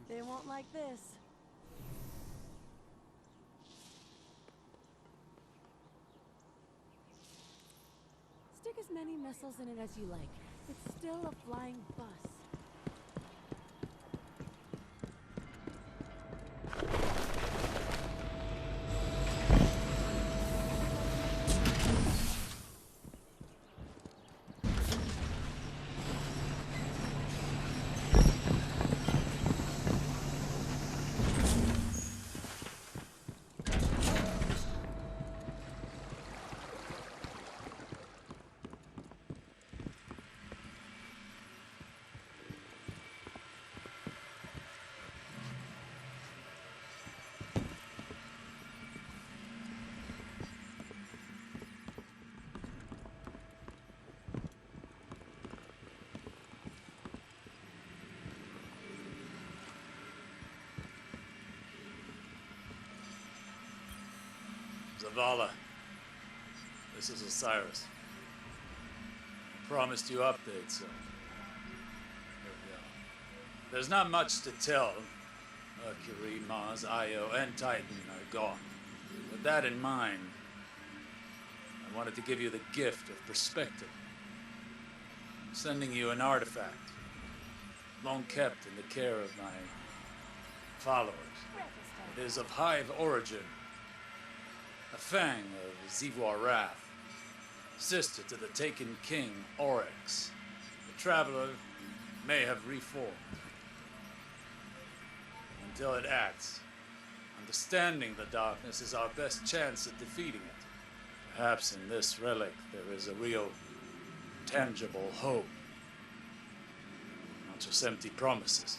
They won't like this. Stick as many missiles in it as you like. It's still a flying bus. Zavala, this is Osiris. I promised you updates, so here we go. There's not much to tell. Mercury, Mars, Io, and Titan are gone. With that in mind, I wanted to give you the gift of perspective. I'm sending you an artifact, long kept in the care of my followers. It is of Hive origin. A fang of Zivor Wrath, sister to the taken king, Oryx. The traveler may have reformed. Until it acts, understanding the darkness is our best chance at defeating it. Perhaps in this relic there is a real, tangible hope. Not just empty promises.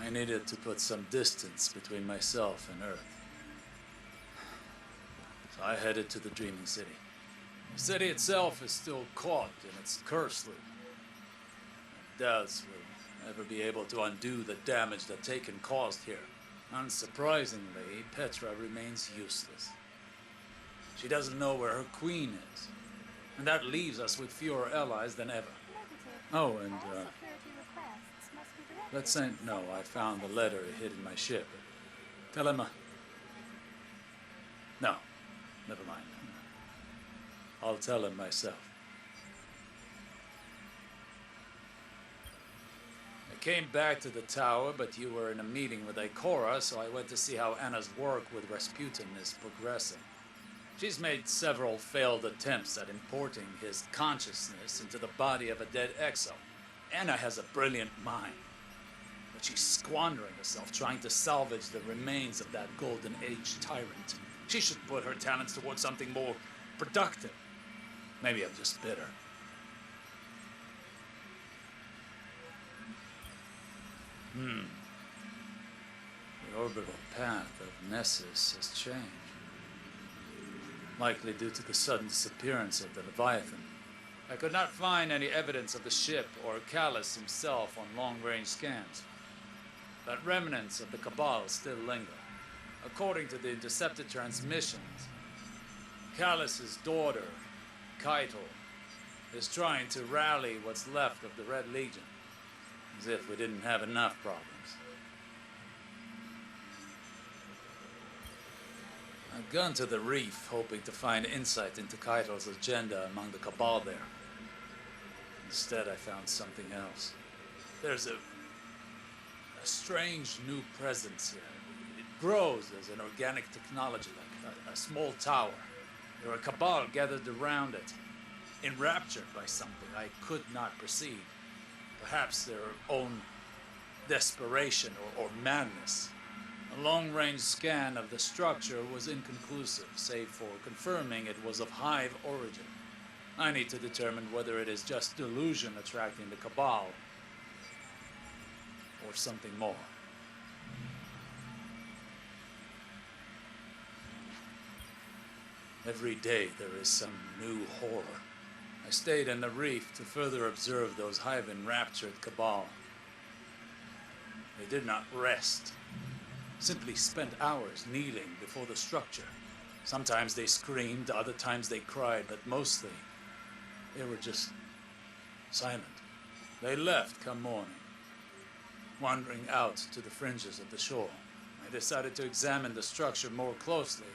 I needed to put some distance between myself and Earth. So I headed to the Dreaming City. The city itself is still caught in its curse loop. Daz will never be able to undo the damage that Taken caused here. Unsurprisingly, Petra remains useless. She doesn't know where her queen is, and that leaves us with fewer allies than ever. Oh, and let Saint know I found the letter he hid in my ship. Tell him, no, never mind. I'll tell him myself. I came back to the tower, but you were in a meeting with Ikora, so I went to see how Anna's work with Rasputin is progressing. She's made several failed attempts at importing his consciousness into the body of a dead exo. Anna has a brilliant mind, but she's squandering herself trying to salvage the remains of that Golden Age tyrant. She should put her talents towards something more productive. Maybe I'm just bitter. The orbital path of Nessus has changed. Likely due to the sudden disappearance of the Leviathan. I could not find any evidence of the ship or Callus himself on long-range scans. But remnants of the Cabal still linger. According to the intercepted transmissions, Callus's daughter, Keitel, is trying to rally what's left of the Red Legion. As if we didn't have enough problems. I've gone to the reef, hoping to find insight into Keitel's agenda among the Cabal there. Instead, I found something else. There's a strange new presence here. It grows as an organic technology, like a small tower. There are Cabal gathered around it, enraptured by something I could not perceive. Perhaps their own desperation or madness. A long-range scan of the structure was inconclusive, save for confirming it was of Hive origin. I need to determine whether it is just delusion attracting the Cabal, or something more. Every day there is some new horror. I stayed in the reef to further observe those Hive-enraptured Cabal. They did not rest. Simply spent hours kneeling before the structure. Sometimes they screamed, other times they cried, but mostly they were just silent. They left come morning, wandering out to the fringes of the shore. I decided to examine the structure more closely,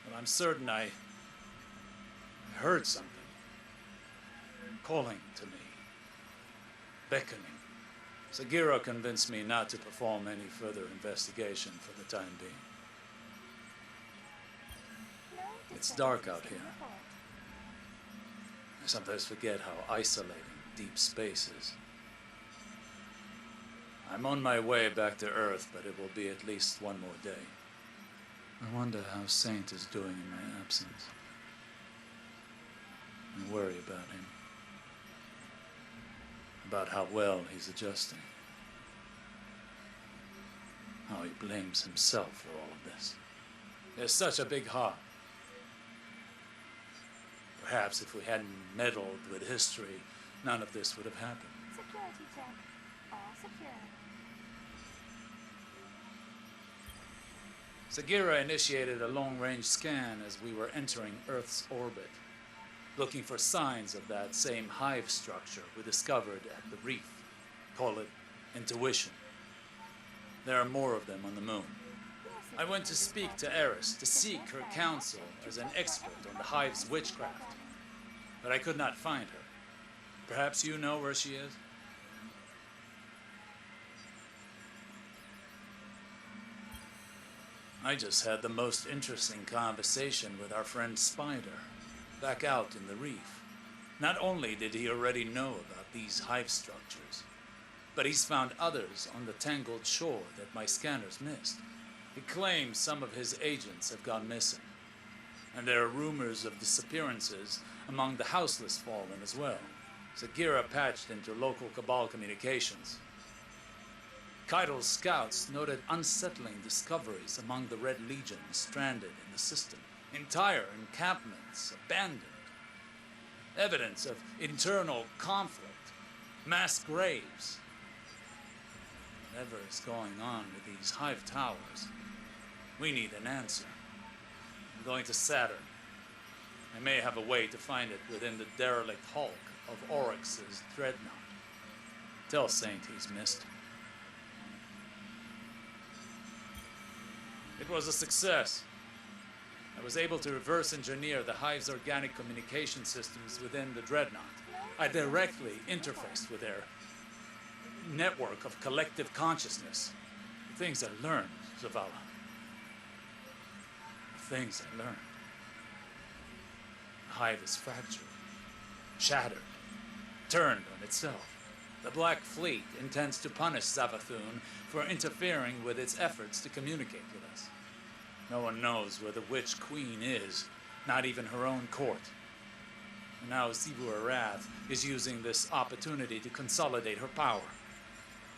but I'm certain I heard something calling to me, beckoning. Sagira convinced me not to perform any further investigation for the time being. It's dark out here. I sometimes forget how isolating deep space is. I'm on my way back to Earth, but it will be at least one more day. I wonder how Saint is doing in my absence. I worry about him. About how well he's adjusting. How he blames himself for all of this. He has such a big heart. Perhaps if we hadn't meddled with history, none of this would have happened. Security check. All secure. Sagira initiated a long-range scan as we were entering Earth's orbit, looking for signs of that same hive structure we discovered at the reef. Call it intuition. There are more of them on the moon. I went to speak to Eris to seek her counsel as an expert on the hive's witchcraft, but I could not find her. Perhaps you know where she is? I just had the most interesting conversation with our friend Spider, back out in the reef. Not only did he already know about these hive structures, but he's found others on the tangled shore that my scanners missed. He claims some of his agents have gone missing, and there are rumors of disappearances among the houseless fallen as well. Sagira patched into local Cabal communications. Kaido's scouts noted unsettling discoveries among the Red Legion stranded in the system. Entire encampments abandoned. Evidence of internal conflict. Mass graves. Whatever is going on with these hive towers, we need an answer. I'm going to Saturn. I may have a way to find it within the derelict hulk of Oryx's dreadnought. Tell Saint he's missed. It was a success. I was able to reverse engineer the hive's organic communication systems within the dreadnought. I directly interfaced with their network of collective consciousness. The things I learned, Zavala. The things I learned. The hive is fractured, shattered, turned on itself. The Black Fleet intends to punish Savathun for interfering with its efforts to communicate with us. No one knows where the Witch Queen is, not even her own court. And now Zibu Arath is using this opportunity to consolidate her power.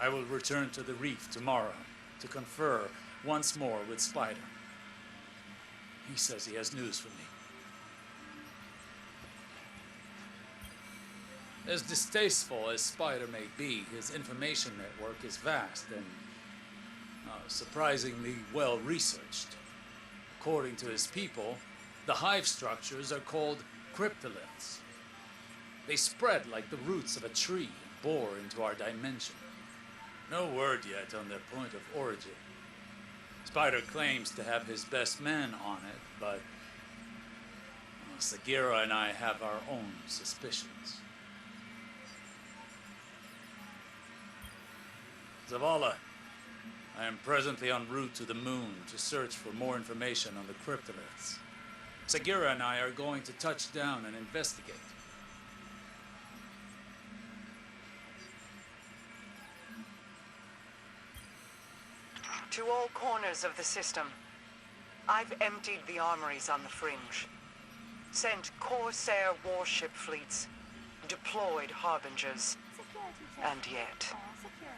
I will return to the reef tomorrow to confer once more with Spider. He says he has news for me. As distasteful as Spider may be, his information network is vast and surprisingly well researched. According to his people, the hive structures are called cryptoliths. They spread like the roots of a tree and bore into our dimension. No word yet on their point of origin. Spider claims to have his best man on it, but Sagira and I have our own suspicions. Zavala, I am presently en route to the moon to search for more information on the cryptoliths. Sagira and I are going to touch down and investigate. To all corners of the system. I've emptied the armories on the fringe. Sent Corsair warship fleets. Deployed harbingers. Security check. And yet, All secure.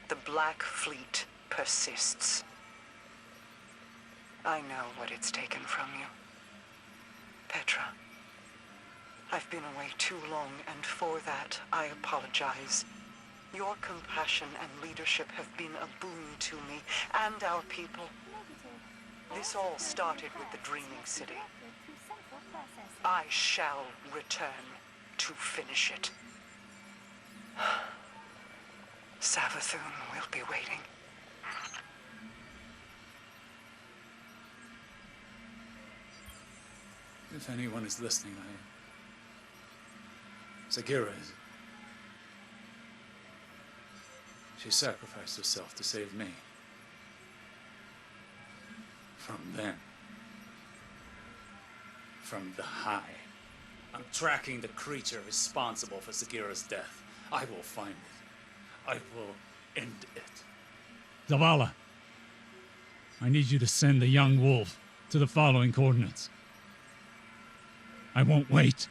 the Black Fleet persists. I know what it's taken from you. Petra. I've been away too long, and for that, I apologize. Your compassion and leadership have been a boon to me and our people. Negative. This all started with the Dreaming City. Connected to central processing. I shall return. to finish it. Savathun will be waiting. If anyone is listening, Sagira is. She sacrificed herself to save me. From them. From the High. I'm tracking the creature responsible for Sagira's death. I will find it. I will end it. Zavala, I need you to send the young wolf to the following coordinates. I won't wait.